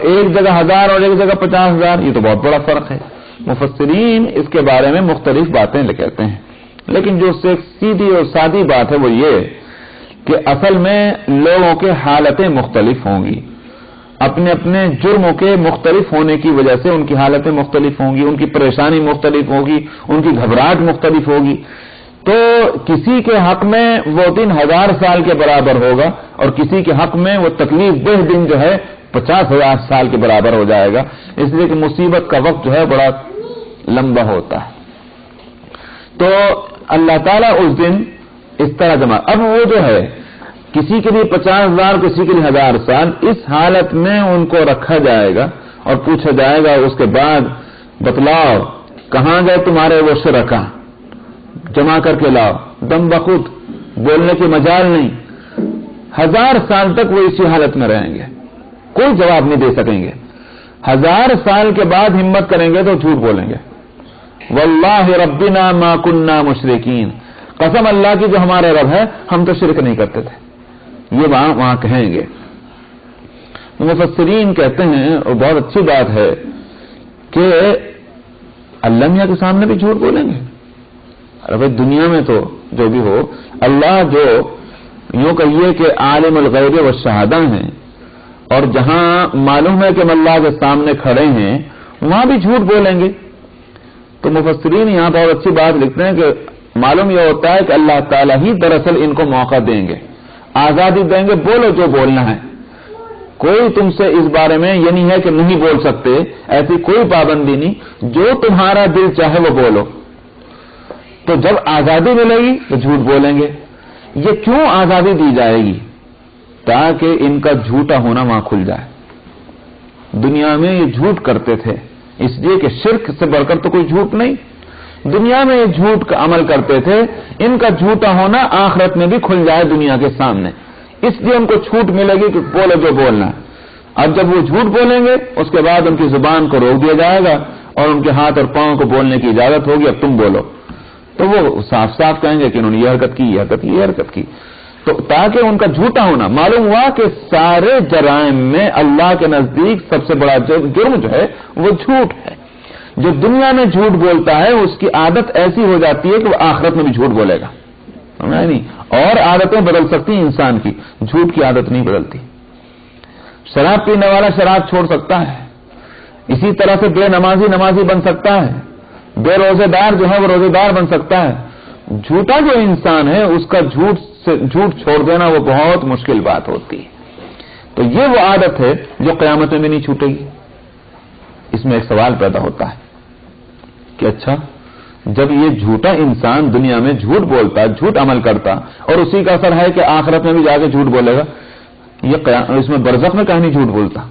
ایک جگہ 1000 اور ایک جگہ 50,000، یہ تو بہت بڑا فرق ہے۔ مفسرین اس کے بارے میں مختلف باتیں کہتے ہیں، لیکن جو اس سے ایک سیدھی اور سادی بات ہے وہ یہ کہ اصل میں لوگوں کے حالتیں مختلف ہوں گی۔ اپنے اپنے جرموں کے مختلف ہونے کی وجہ سے ان کی حالتیں مختلف ہوں گی، ان کی پریشانی مختلف ہوگی، ان کی گھبراہٹ مختلف ہوگی. تو کسی کے حق میں وہ دن 1000 سال کے برابر ہوگا اور کسی کے حق میں وہ تکلیف دہ دن جو ہے 50,000 سال کے برابر ہو جائے گا. اس لیے کہ مصیبت کا وقت جو ہے بڑا لمبا ہوتا ہے. تو اللہ تعالیٰ اس دن اس طرح جمع. اب وہ جو ہے کسی کے لیے 50,000 کسی کے لیے 1000 سال، اس حالت میں ان کو رکھا جائے گا اور پوچھا جائے گا اس کے بعد بتلاؤ کہاں گئے تمہارے وہ شرکا، جمع کر کے لاؤ. دم بخود بولنے کی مجال نہیں. 1000 سال تک وہ اسی حالت میں رہیں گے، کوئی جواب نہیں دے سکیں گے. 1000 سال کے بعد ہمت کریں گے تو جھوٹ بولیں گے. واللہ ربنا ما کننا مشرکین، قسم اللہ کی جو ہمارے رب ہے ہم تو شرک نہیں کرتے تھے. یہ وہاں کہیں گے. مفسرین کہتے ہیں اور بہت اچھی بات ہے کہ اللہ میاں کے سامنے بھی جھوٹ بولیں گے. ارے بھائی دنیا میں تو جو بھی ہو اللہ جو یوں کہیے کہ عالم الغیب والشہادہ ہیں اور جہاں معلوم ہے کہ ہم اللہ کے سامنے کھڑے ہیں وہاں بھی جھوٹ بولیں گے. تو مفسرین یہاں بہت اچھی بات لکھتے ہیں کہ معلوم یہ ہوتا ہے کہ اللہ تعالیٰ ہی دراصل ان کو موقع دیں گے، آزادی دیں گے، بولو جو بولنا ہے. کوئی تم سے اس بارے میں یہ نہیں ہے کہ نہیں بول سکتے، ایسی کوئی پابندی نہیں. جو تمہارا دل چاہے وہ بولو. تو جب آزادی ملے گی تو جھوٹ بولیں گے. یہ کیوں آزادی دی جائے گی؟ تاکہ ان کا جھوٹا ہونا وہاں کھل جائے. دنیا میں یہ جھوٹ کرتے تھے اس لیے کہ شرک سے بڑھ کر تو کوئی جھوٹ نہیں. دنیا میں یہ جھوٹ کا عمل کرتے تھے، ان کا جھوٹا ہونا آخرت میں بھی کھل جائے دنیا کے سامنے. اس لیے ان کو چھوٹ ملے گی کہ بولو جو بولنا ہے. اب جب وہ جھوٹ بولیں گے اس کے بعد ان کی زبان کو روک دیا جائے گا اور ان کے ہاتھ اور پاؤں کو بولنے کی اجازت ہوگی اب تم بولو. تو وہ صاف صاف کہیں گے کہ انہوں نے یہ حرکت کی، یہ حرکت کی، یہ حرکت کی. تو تاکہ ان کا جھوٹا ہونا معلوم ہوا کہ سارے جرائم میں اللہ کے نزدیک سب سے بڑا جرم جو ہے وہ جھوٹ ہے. جو دنیا میں جھوٹ بولتا ہے اس کی عادت ایسی ہو جاتی ہے کہ وہ آخرت میں بھی جھوٹ بولے گا. سمجھا نہیں؟ اور عادتیں بدل سکتی ہیں انسان کی، جھوٹ کی عادت نہیں بدلتی. شراب پینے والا شراب چھوڑ سکتا ہے، اسی طرح سے بے نمازی نمازی بن سکتا ہے، بے روزے دار جو ہے وہ روزے دار بن سکتا ہے. جھوٹا جو انسان ہے اس کا جھوٹ چھوڑ دینا وہ بہت مشکل بات ہوتی ہے. تو یہ وہ عادت ہے جو قیامت میں بھی نہیں چھوٹے گی. اس میں ایک سوال پیدا ہوتا ہے کہ اچھا جب یہ جھوٹا انسان دنیا میں جھوٹ بولتا، جھوٹ عمل کرتا اور اسی کا اثر ہے کہ آخرت میں بھی جا کے جھوٹ بولے گا، یہ اس میں برزخ میں کہیں نہیں جھوٹ بولتا.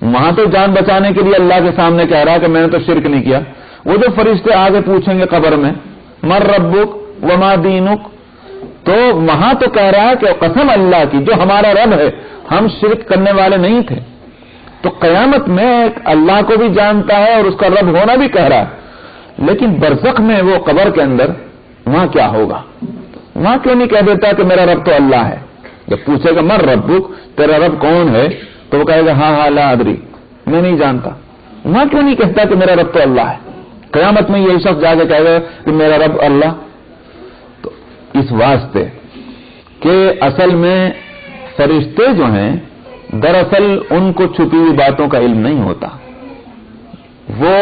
وہاں تو جان بچانے کے لیے اللہ کے سامنے کہہ رہا ہے کہ میں نے تو شرک نہیں کیا. وہ جو فرشتے آگے پوچھیں گے قبر میں مر ربک وما دینک، تو وہاں تو کہہ رہا ہے کہ قسم اللہ کی جو ہمارا رب ہے ہم شرک کرنے والے نہیں تھے. تو قیامت میں اللہ کو بھی جانتا ہے اور اس کا رب ہونا بھی کہہ رہا ہے. لیکن برزخ میں وہ قبر کے اندر وہاں کیا ہوگا؟ وہاں کیوں نہیں کہہ دیتا کہ میرا رب تو اللہ ہے؟ جب پوچھے گا مر ربک تیرا رب کون ہے تو وہ کہے گا ہاں لا ادری، میں نہیں جانتا. وہاں کیوں نہیں کہتا کہ میرا رب تو اللہ ہے؟ قیامت میں یہی شخص جا کے کہے گا کہ میرا رب اللہ. تو اس واسطے کہ اصل میں فرشتے جو ہیں دراصل ان کو چھپی ہوئی باتوں کا علم نہیں ہوتا. وہ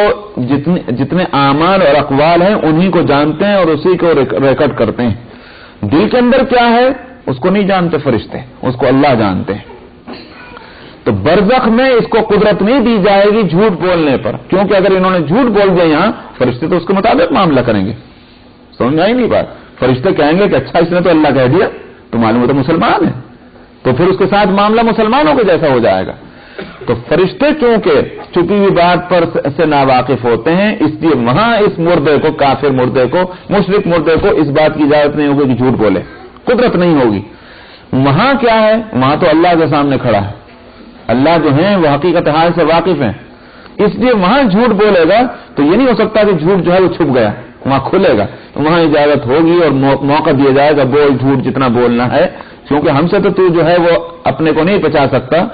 جتنے اعمال اور اقوال ہیں انہی کو جانتے ہیں اور اسی کو ریکارڈ کرتے ہیں. دل کے اندر کیا ہے اس کو نہیں جانتے فرشتے، اس کو اللہ جانتے ہیں. تو برزخ میں اس کو قدرت نہیں دی جائے گی جھوٹ بولنے پر، کیونکہ اگر انہوں نے جھوٹ بول دیا یہاں فرشتے تو اس کے مطابق معاملہ کریں گے. سمجھ آئی نہیں بات؟ فرشتے کہیں گے کہ اچھا اس نے تو اللہ کہہ دیا تو معلوم ہے تو مسلمان ہے، تو پھر اس کے ساتھ معاملہ مسلمانوں کے جیسا ہو جائے گا. تو فرشتے چونکہ چھپی ہوئی بات پر سے ناواقف ہوتے ہیں اس لیے وہاں اس مردے کو، کافر مردے کو، مشرک مردے کو اس بات کی اجازت نہیں ہوگی کہ جھوٹ بولے، قدرت نہیں ہوگی. وہاں کیا ہے؟ وہاں تو اللہ کے سامنے کھڑا ہے، اللہ جو ہیں وہ حقیقت حال سے واقف ہیں، اس لیے وہاں جھوٹ بولے گا تو یہ نہیں ہو سکتا کہ جھوٹ جو ہے وہ چھپ گیا، وہاں کھلے گا. وہاں اجازت ہوگی اور موقع دیا جائے گا بول جھوٹ جتنا بولنا ہے، کیونکہ ہم سے تو جو ہے وہ اپنے کو نہیں بچا سکتا،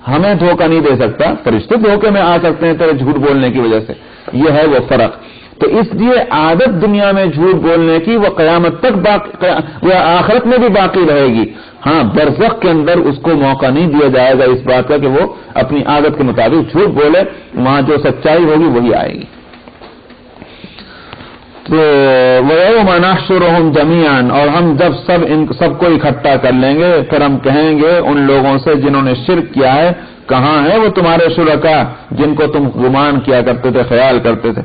ہمیں دھوکہ نہیں دے سکتا. فرشتے دھوکے میں آ سکتے ہیں تیرے جھوٹ بولنے کی وجہ سے. یہ ہے وہ فرق. تو اس لیے عادت دنیا میں جھوٹ بولنے کی وہ قیامت تک وہ آخرت میں بھی باقی رہے گی. ہاں برزخ کے اندر اس کو موقع نہیں دیا جائے گا اس بات کا کہ وہ اپنی عادت کے مطابق جھوٹ بولے، وہاں جو سچائی ہوگی وہی آئے گی۔ تو وَيَوْمَ نَحْشُرُهُمْ جَمِيعًا، اور ہم جب سب کو اکٹھا کر لیں گے، پھر ہم کہیں گے ان لوگوں سے جنہوں نے شرک کیا ہے، کہاں ہے وہ تمہارے شرکاء جن کو تم گمان کیا کرتے تھے، خیال کرتے تھے؟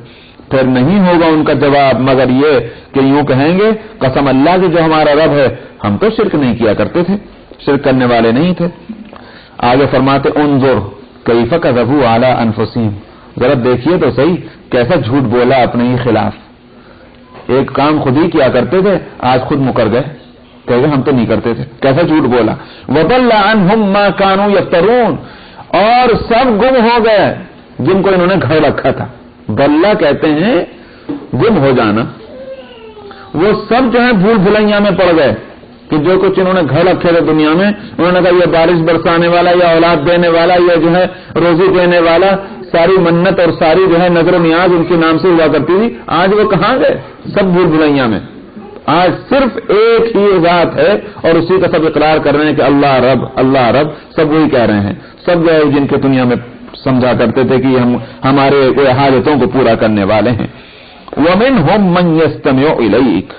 پھر نہیں ہوگا ان کا جواب مگر یہ کہ یوں کہیں گے قسم اللہ کی جو ہمارا رب ہے، ہم تو شرک نہیں کیا کرتے تھے، شرک کرنے والے نہیں تھے۔ آگے فرماتے انظر کیف کذبوا علی انفسہم، ذرا دیکھیے تو صحیح کیسا جھوٹ بولا اپنے ہی خلاف۔ ایک کام خود ہی کیا کرتے تھے، آج خود مکر گئے، کہے گا ہم تو نہیں کرتے تھے، کیسا جھوٹ بولا۔ وضل عنہم ما كانوا یفترون، اور سب گم ہو گئے جن کو انہوں نے گھر رکھا تھا۔ ضلہ کہتے ہیں گم ہو جانا، وہ سب جو ہے بھول بھلائیاں میں پڑ گئے کہ جو کچھ انہوں نے گھر رکھے تھے دنیا میں، انہوں نے کہا یہ بارش برسانے والا، یا اولاد دینے والا، یا جو ہے روزی دینے والا، ساری منت اور ساری جو ہے نظر و نیاز ان کے نام سے ہوا کرتی تھی، آج وہ کہاں گئے؟ سب بھول بھلائیاں میں۔ آج صرف ایک ہی ذات ہے اور اسی کا سب اقرار کر رہے ہیں کہ اللہ رب اللہ رب، سب وہی کہہ رہے ہیں۔ سب جو ہے جن کے دنیا میں سمجھا کرتے تھے کہ ہم ہمارے حاجتوں کو پورا کرنے والے ہیں۔ وَمِنْهُمْ مَنْ يَسْتَمِعُ إِلَيْكَ،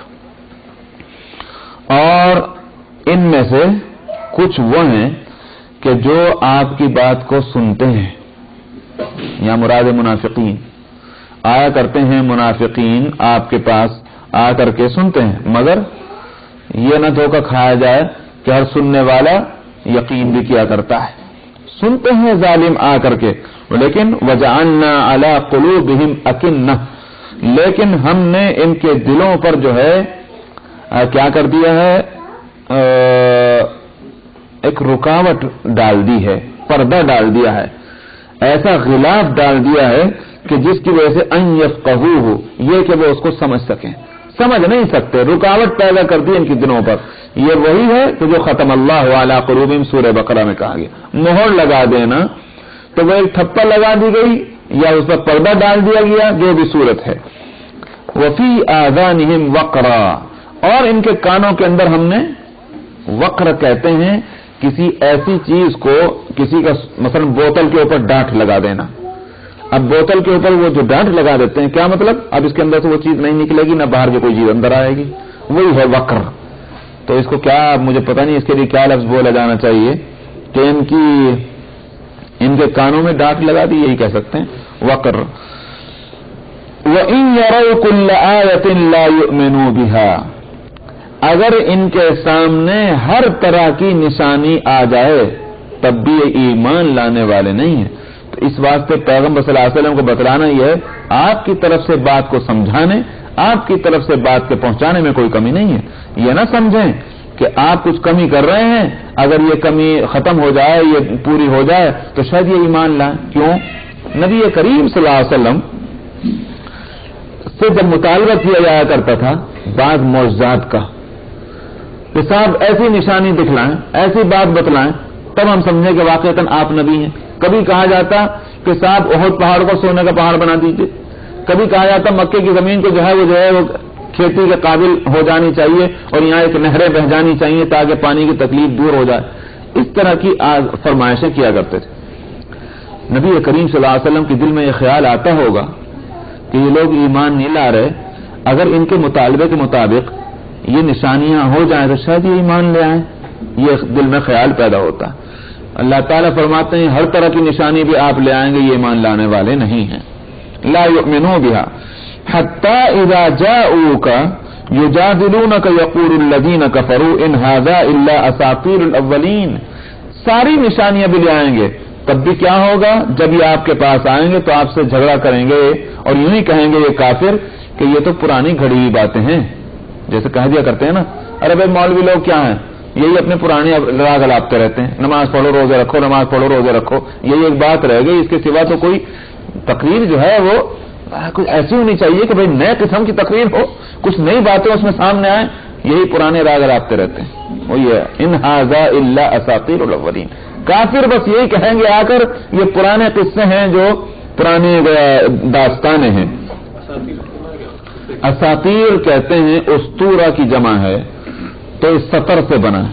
اور ان میں سے کچھ وہ ہیں کہ جو آپ کی بات کو سنتے ہیں، یا مراد منافقین، آیا کرتے ہیں منافقین آپ کے پاس آ کر کے سنتے ہیں، مگر یہ نہ دھوکہ کھایا جائے کہ ہر سننے والا یقین بھی کیا کرتا ہے۔ سنتے ہیں ظالم آ کر کے، لیکن وَجَعَلْنَا عَلَىٰ قُلُوبِهِمْ أَكِنَّةً، لیکن ہم نے ان کے دلوں پر جو ہے کیا کر دیا ہے، ایک رکاوٹ ڈال دی ہے، پردہ ڈال دیا ہے، ایسا غلاف ڈال دیا ہے کہ جس کی وجہ سے ان یفقہوہ، یہ کہ وہ اس کو سمجھ سکیں، سمجھ نہیں سکتے، رکاوٹ پیدا کر دی ان کے دلوں پر۔ یہ وہی ہے کہ جو ختم اللہ علی قلوبہم سورہ بقرہ میں کہا گیا، مہر لگا دینا، تو وہ ایک تھپہ لگا دی گئی یا اس پر پردہ ڈال دیا گیا، جو بھی صورت ہے۔ وفی آذانہم وقرا، اور ان کے کانوں کے اندر ہم نے وقر کہتے ہیں کسی ایسی چیز کو، کسی کا مثلا بوتل کے اوپر ڈانٹ لگا دینا۔ اب بوتل کے اوپر وہ جو ڈانٹ لگا دیتے ہیں، کیا مطلب؟ اب اس کے اندر سے وہ چیز نہیں نکلے گی، نہ باہر کی کوئی چیز اندر آئے گی، وہی ہے وقر۔ تو اس کو کیا، مجھے پتہ نہیں اس کے لیے کیا لفظ بولا جانا چاہیے کہ ان کے کانوں میں ڈانٹ لگا دی، یہی کہہ سکتے ہیں وقر۔ وَإِن يَرَوْا كُلَّ آيَةٍ لَا يُؤْمِنُوا بِهَا، اگر ان کے سامنے ہر طرح کی نشانی آ جائے تب بھی یہ ایمان لانے والے نہیں ہیں۔ تو اس واسطے پیغمبر صلی اللہ علیہ وسلم کو بتلانا یہ ہے، آپ کی طرف سے بات کو سمجھانے، آپ کی طرف سے بات کے پہنچانے میں کوئی کمی نہیں ہے۔ یہ نہ سمجھیں کہ آپ کچھ کمی کر رہے ہیں، اگر یہ کمی ختم ہو جائے، یہ پوری ہو جائے تو شاید یہ ایمان لائیں۔ کیوں؟ نبی کریم صلی اللہ علیہ وسلم سے جب مطالبہ کیا جایا کرتا تھا بعض معجزات کا کہ صاحب ایسی نشانی دکھلائیں، ایسی بات بتلائیں، تب ہم سمجھیں کہ واقعتاً آپ نبی ہیں۔ کبھی کہا جاتا کہ صاحب احد پہاڑ کو سونے کا پہاڑ بنا دیجئے، کبھی کہا جاتا مکے کی زمین کو جو ہے وہ کھیتی کے قابل ہو جانی چاہیے اور یہاں ایک نہریں بہ جانی چاہیے تاکہ پانی کی تکلیف دور ہو جائے۔ اس طرح کی فرمائشیں کیا کرتے تھے۔ نبی کریم صلی اللہ علیہ وسلم کے دل میں یہ خیال آتا ہوگا کہ یہ لوگ ایمان نہیں لا رہے، اگر ان کے مطالبے کے مطابق یہ نشانیاں ہو جائیں تو شاید یہ ایمان لے آئیں، یہ دل میں خیال پیدا ہوتا ہے۔ اللہ تعالیٰ فرماتے ہیں ہر طرح کی نشانی بھی آپ لے آئیں گے، یہ ایمان لانے والے نہیں ہیں۔ لا یؤمنون بها حتی اذا جاءوک یجادلونک یقول الذین کفروا ان ھذا الا اساطیر الاولین، ساری نشانیاں بھی لے آئیں گے، تب بھی کیا ہوگا؟ جب یہ آپ کے پاس آئیں گے تو آپ سے جھگڑا کریں گے اور یوں ہی کہیں گے یہ کافر کہ یہ تو پرانی گھڑی ہوئی باتیں ہیں، جیسے کہہ دیا کرتے ہیں نا، ارے بھائی مولوی لوگ کیا ہیں، یہی اپنے پرانے راگ الاپتے رہتے ہیں، نماز پڑھو روزے رکھو، نماز پڑھو روزے رکھو، یہی ایک بات رہ گئی، اس کے سوا تو کوئی تقریر جو ہے وہ کچھ ایسی ہونی چاہیے کہ بھائی نئے قسم کی تقریر ہو، کچھ نئی باتیں اس میں سامنے آئیں، یہی پرانے راگ الاپتے رہتے ہیں۔ وہی ہے ان ھذا الا اساطیر الاولین، کافر بس یہی کہیں گے آ کر یہ پرانے قصے ہیں جو پرانے داستانیں ہیں۔ اساطیر کہتے ہیں اسطورہ کی جمع ہے، تو اس سطر سے بنا ہے،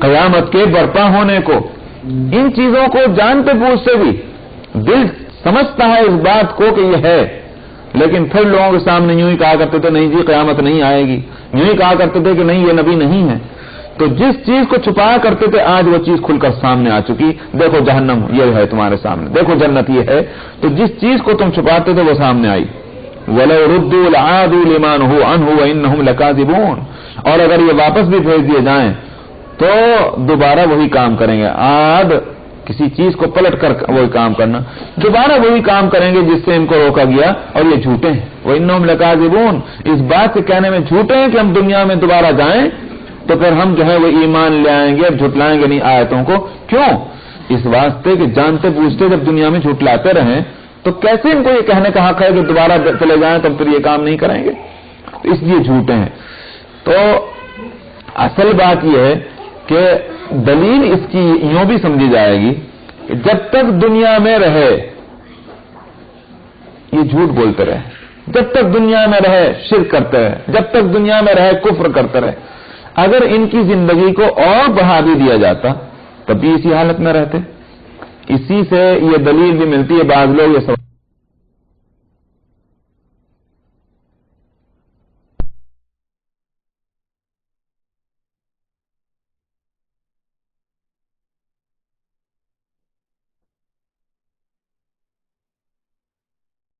قیامت کے برپا ہونے کو، ان چیزوں کو جانتے بوجھتے بھی دل سمجھتا ہے اس بات کو کہ یہ ہے، لیکن پھر لوگوں کے سامنے یوں ہی کہا کرتے تھے نہیں جی قیامت نہیں آئے گی، یوں ہی کہا کرتے تھے کہ نہیں یہ نبی نہیں ہے۔ تو جس چیز کو چھپایا کرتے تھے آج وہ چیز کھل کر سامنے آ چکی، دیکھو جہنم یہ ہے تمہارے سامنے، دیکھو جنت یہ ہے، تو جس چیز کو تم چھپاتے تھے وہ سامنے آئی۔ وَلَوْ رُدُّوا لَعَادُوا لِمَا نُهُوا عَنْهُ وَإِنَّهُمْ لَكَاذِبُونَ، اور اگر یہ واپس بھی بھیج دیے جائیں تو دوبارہ وہی کام کریں گے، عاد کسی چیز کو پلٹ کر وہی کام کرنا، دوبارہ وہی کام کریں گے جس سے ان کو روکا گیا، اور یہ جھوٹے ہیں۔ وَإِنَّهُمْ لَكَاذِبُونَ، اس بات سے کہنے میں جھوٹے ہیں کہ ہم دنیا میں دوبارہ جائیں تو پھر ہم جو ہے وہ ایمان لے آئیں گے، جھٹلائیں گے نہیں آیتوں کو۔ کیوں؟ اس واسطے کہ جانتے بوجھتے جب دنیا میں جھٹلاتے رہیں تو کیسے ان کو یہ کہنے کا حق ہے کہ دوبارہ چلے جائیں تو پھر یہ کام نہیں کریں گے، اس لیے جھوٹے ہیں۔ تو اصل بات یہ ہے کہ دلیل اس کی یوں بھی سمجھی جائے گی کہ جب تک دنیا میں رہے یہ جھوٹ بولتے رہے، جب تک دنیا میں رہے شرک کرتے رہے، جب تک دنیا میں رہے کفر کرتے رہے، اگر ان کی زندگی کو اور بڑھا بھی دیا جاتا تب بھی اسی حالت میں رہتے۔ اسی سے یہ دلیل بھی ملتی ہے، بعض لوگ یہ